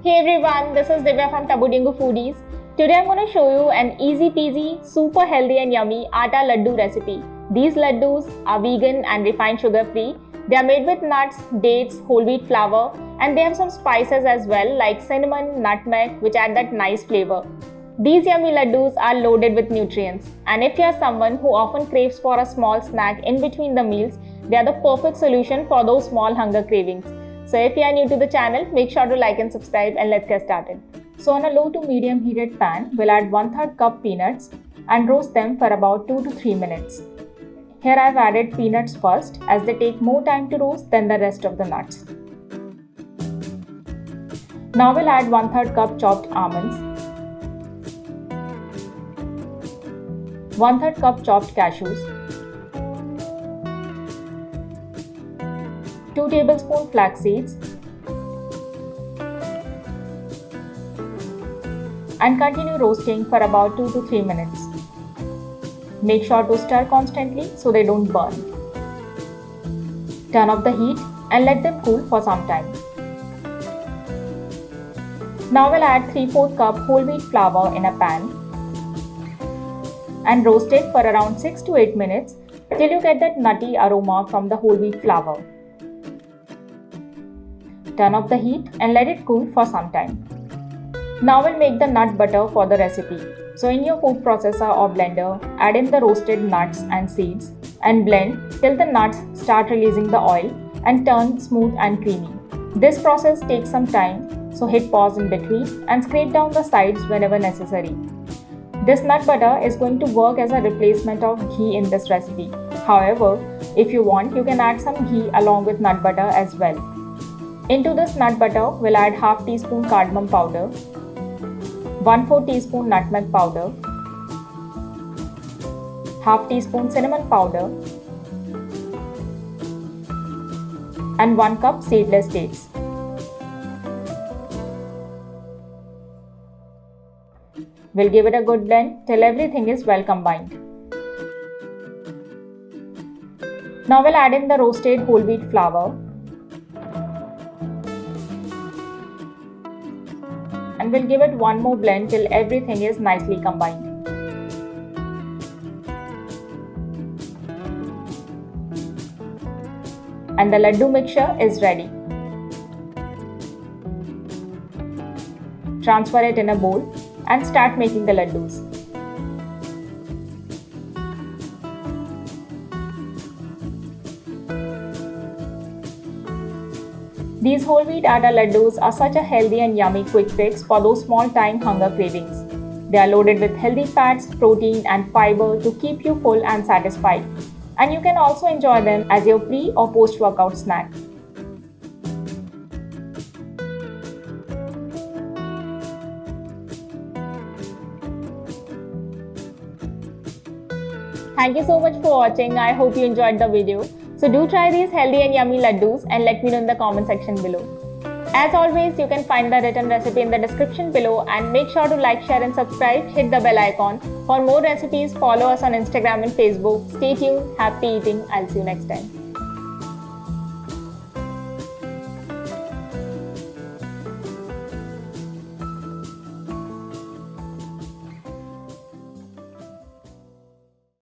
Hey everyone, this is Divya from Tabutinkufoodies. Today I'm going to show you an easy peasy, super healthy and yummy Atta Ladoo recipe. These laddus are vegan and refined sugar free. They are made with nuts, dates, whole wheat flour, and they have some spices as well like cinnamon, nutmeg, which add that nice flavor. These yummy laddus are loaded with nutrients, and if you are someone who often craves for a small snack in between the meals, they are the perfect solution for those small hunger cravings. So if you are new to the channel, make sure to like and subscribe, and let's get started. So on a low to medium heated pan, we'll add 1/3 cup peanuts and roast them for about 2 to 3 minutes. Here I've added peanuts first as they take more time to roast than the rest of the nuts. Now we'll add 1/3 cup chopped almonds, 1/3 cup chopped cashews, 2 tablespoons flax seeds, and continue roasting for about 2 to 3 minutes. Make sure to stir constantly so they don't burn. Turn off the heat and let them cool for some time. Now we'll add 3/4 cup whole wheat flour in a pan and roast it for around 6 to 8 minutes till you get that nutty aroma from the whole wheat flour. Turn off the heat and let it cool for some time. Now we'll make the nut butter for the recipe. So in your food processor or blender, add in the roasted nuts and seeds and blend till the nuts start releasing the oil and turn smooth and creamy. This process takes some time, so hit pause in between and scrape down the sides whenever necessary. This nut butter is going to work as a replacement of ghee in this recipe. However, if you want, you can add some ghee along with nut butter as well. Into this nut butter, we'll add half teaspoon cardamom powder, 1/4 teaspoon nutmeg powder, half teaspoon cinnamon powder, and 1 cup seedless dates. We'll give it a good blend till everything is well combined. Now we'll add in the roasted whole wheat flour and we'll give it one more blend till everything is nicely combined. And the laddu mixture is ready. Transfer it in a bowl and start making the laddus. These whole wheat atta ladoos are such a healthy and yummy quick fix for those small time hunger cravings. They are loaded with healthy fats, protein and fiber to keep you full and satisfied. And you can also enjoy them as your pre or post workout snack. Thank you so much for watching. I hope you enjoyed the video. So do try these healthy and yummy laddus and let me know in the comment section below. As always, you can find the written recipe in the description below, and make sure to like, share and subscribe. Hit the bell icon. For more recipes, follow us on Instagram and Facebook. Stay tuned. Happy eating. I'll see you next time.